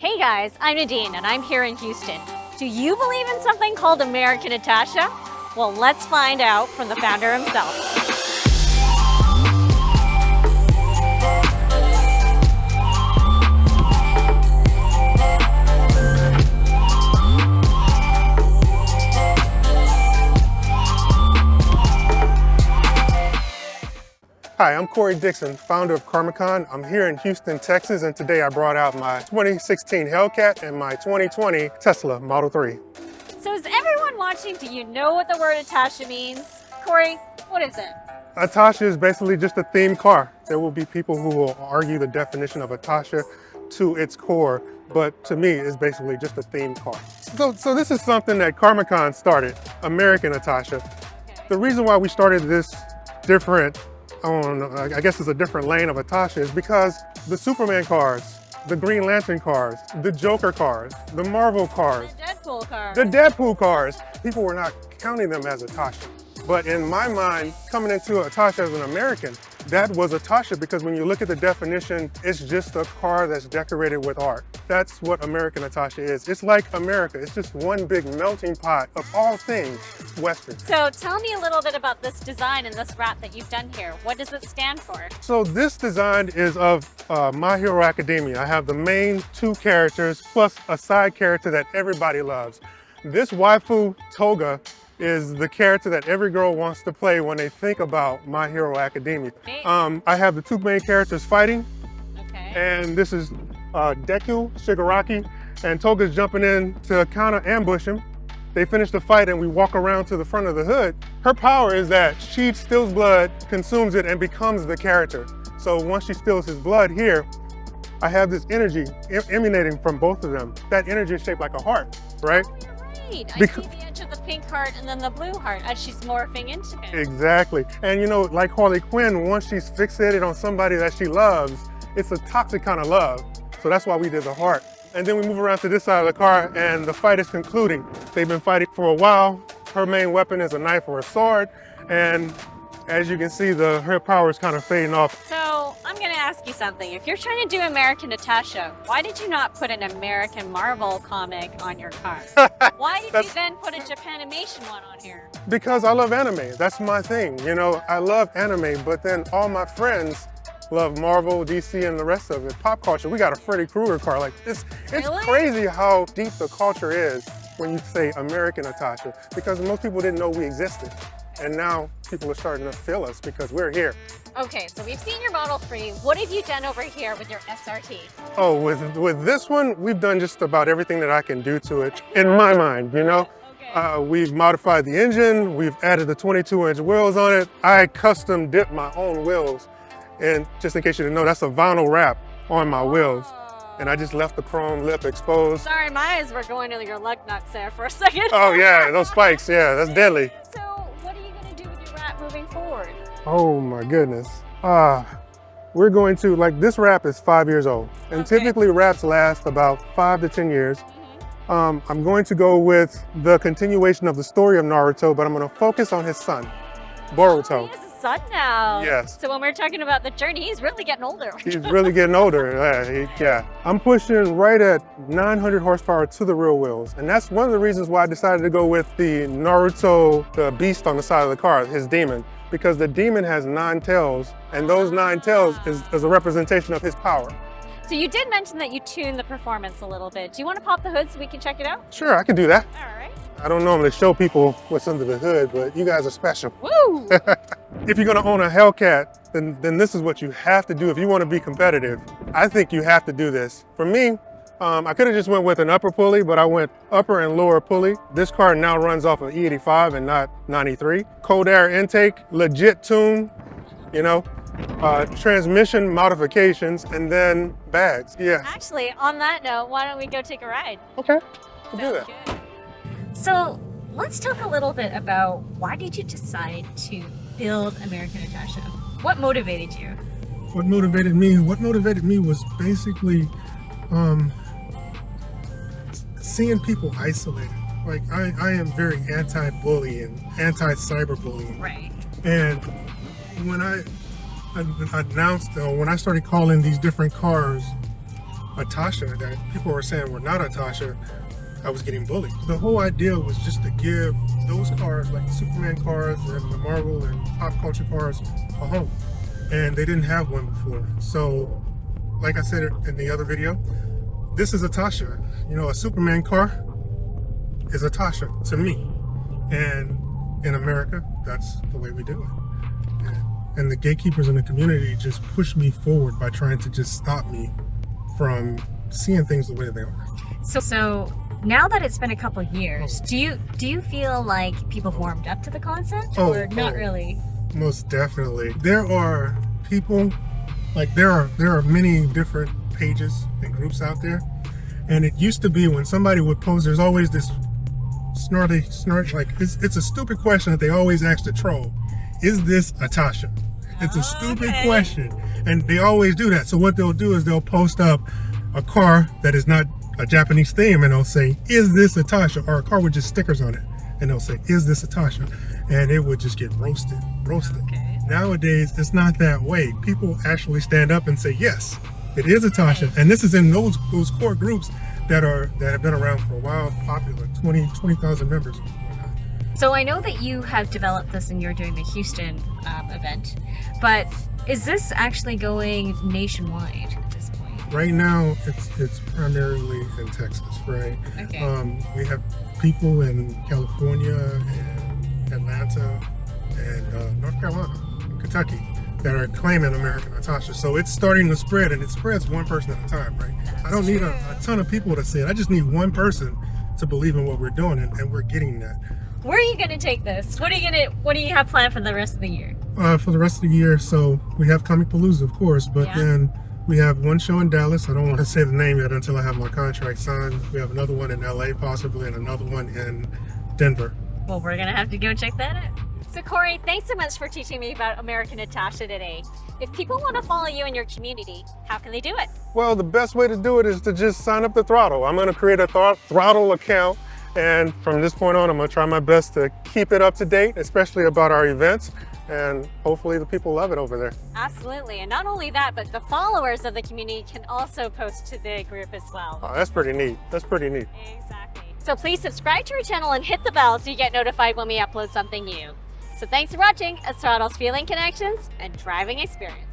Hey guys, I'm Nadine and I'm here in Houston. Do you believe in something called American Itasha? Well, let's find out from the founder himself. Hi, I'm Koriey Dixon, founder of Carmic.con. I'm here in Houston, Texas, and today I brought out my 2016 Hellcat and my 2020 Tesla Model 3. So is everyone watching, do you know what the word Itasha means? Koriey, what is it? Itasha is basically just a themed car. There will be people who will argue the definition of Itasha to its core, but to me, it's basically just a themed car. So this is something that Carmic.con started, American Itasha. Okay. The reason why we started this different I guess it's a different lane of Itasha is because the Superman cars, the Green Lantern cars, the Joker cars, the Marvel cars, The Deadpool car. the Deadpool cars, people were not counting them as Itasha. But in my mind, coming into Itasha as an American, that was Itasha because when you look at the definition, it's just a car that's decorated with art. That's what American Itasha is. It's like America. It's just one big melting pot of all things Western. So tell me a little bit about this design and this wrap that you've done here. What does it stand for? So this design is of My Hero Academia. I have the main two characters plus a side character that everybody loves. This waifu Toga is the character that every girl wants to play when they think about My Hero Academia. Okay. I have the two main characters fighting, Okay. and this is Deku, Shigaraki, and Toga's jumping in to kind of ambush him. They finish the fight and we walk around to the front of the hood. Her power is that she steals blood, consumes it, and becomes the character. So once she steals his blood here, I have this energy emanating from both of them. That energy is shaped like a heart, right? Oh, you're right. I see the edge of the pink heart and then the blue heart as she's morphing into him. Exactly. And you know, like Harley Quinn, once she's fixated on somebody that she loves, it's a toxic kind of love. So that's why we did the heart. And then we move around to this side of the car and the fight is concluding. They've been fighting for a while. Her main weapon is a knife or a sword. And as you can see, her power is kind of fading off. So I'm gonna ask you something. If you're trying to do American Itasha, why did you not put an American Marvel comic on your car? Why did you then put a Japanimation one on here? Because I love anime, that's my thing. You know, I love anime, but then all my friends love Marvel, DC, and the rest of it. Pop culture, we got a Freddy Krueger car. Like, it's Really? crazy how deep the culture is when you say American Itasha, because most people didn't know we existed. And now people are starting to feel us because we're here. Okay, so we've seen your Model 3. What have you done over here with your SRT? Oh, with this one, we've done just about everything that I can do to it, in my mind, you know? Okay. We've modified the engine, we've added the 22-inch wheels on it. I custom dipped my own wheels. And just in case you didn't know, that's a vinyl wrap on my wheels. And I just left the chrome lip exposed. Sorry, my eyes were going to your lug nuts there for a second. Oh yeah, those spikes, yeah, that's deadly. So what are you going to do with your wrap moving forward? Oh my goodness. We're going to, like, this wrap is 5 years old. And Okay. typically wraps last about 5 to 10 years. I'm going to go with the continuation of the story of Naruto, but I'm going to focus on his son, Boruto. He has a son now. Yes. So when we're talking about the journey, he's really getting older. He's really getting older. Yeah. I'm pushing right at 900 horsepower to the rear wheels. And that's one of the reasons why I decided to go with the Naruto, the beast on the side of the car, his demon. Because the demon has 9 tails, and those 9 tails is a representation of his power. So you did mention that you tuned the performance a little bit. Do you want to pop the hood so we can check it out? Sure, I can do that. All right. I don't normally show people what's under the hood, but you guys are special. Woo! If you're gonna own a Hellcat, then this is what you have to do if you want to be competitive. I think you have to do this. For me, I could have just went with an upper pulley, but I went upper and lower pulley. This car now runs off of E85 and not 93. Cold air intake, legit tune, you know, transmission modifications, and then bags. Yeah. Actually, on that note, why don't we go take a ride? Okay, we'll do that. Good. So let's talk a little bit about why did you decide to build American Itasha? What motivated you? What motivated me was basically seeing people isolated. Like, I am very anti-bullying, anti-cyberbullying. Right. And when I announced, when I started calling these different cars Itasha that people were saying were not Itasha, I was getting bullied. The whole idea was just to give those cars, like the Superman cars and the Marvel and pop culture cars, a home. And they didn't have one before. So, like I said in the other video, this is Itasha. You know, a Superman car is Itasha to me. And in America, that's the way we do it. And the gatekeepers in the community just push me forward by trying to just stop me from seeing things the way they are. So now that it's been a couple years, do you feel like people have warmed up to the concept, or not really? Most definitely. There are people, like there are many different pages and groups out there, and it used to be when somebody would post, there's always this snort, like it's a stupid question that they always ask the troll. Is this Itasha? It's a stupid question, and they always do that. So what they'll do is they'll post up a car that is not a Japanese theme, and they'll say, is this Itasha? Or a car with just stickers on it, and they'll say, is this Itasha? And it would just get roasted. Okay. Nowadays, it's not that way. People actually stand up and say, yes, it is Itasha. And this is in those core groups that have been around for a while, popular, 20,000 members. So I know that you have developed this and you're doing the Houston event, but is this actually going nationwide at this point? Right now, it's primarily in Texas, right? Okay. We have people in California and Atlanta and North Carolina, and Kentucky that are claiming American Itasha. So it's starting to spread, and it spreads one person at a time, right? I don't need a ton of people to say it. I just need one person to believe in what we're doing, and we're getting that. Where are you going to take this? What do you have planned for the rest of the year? For the rest of the year, so we have Carmic.con, of course, but then we have one show in Dallas. I don't want to say the name yet until I have my contract signed. We have another one in LA possibly, and another one in Denver. Well, we're going to have to go check that out. So Koriey, thanks so much for teaching me about American Itasha today. If people want to follow you in your community, how can they do it? Well, the best way to do it is to just sign up to Throdle. I'm going to create a Throdle account. And from this point on, I'm going to try my best to keep it up to date, especially about our events. And hopefully the people love it over there. Absolutely. And not only that, but the followers of the community can also post to the group as well. Oh, that's pretty neat. That's pretty neat. Exactly. So please subscribe to our channel and hit the bell so you get notified when we upload something new. So thanks for watching Throdle's Feeling Connections and Driving Experience.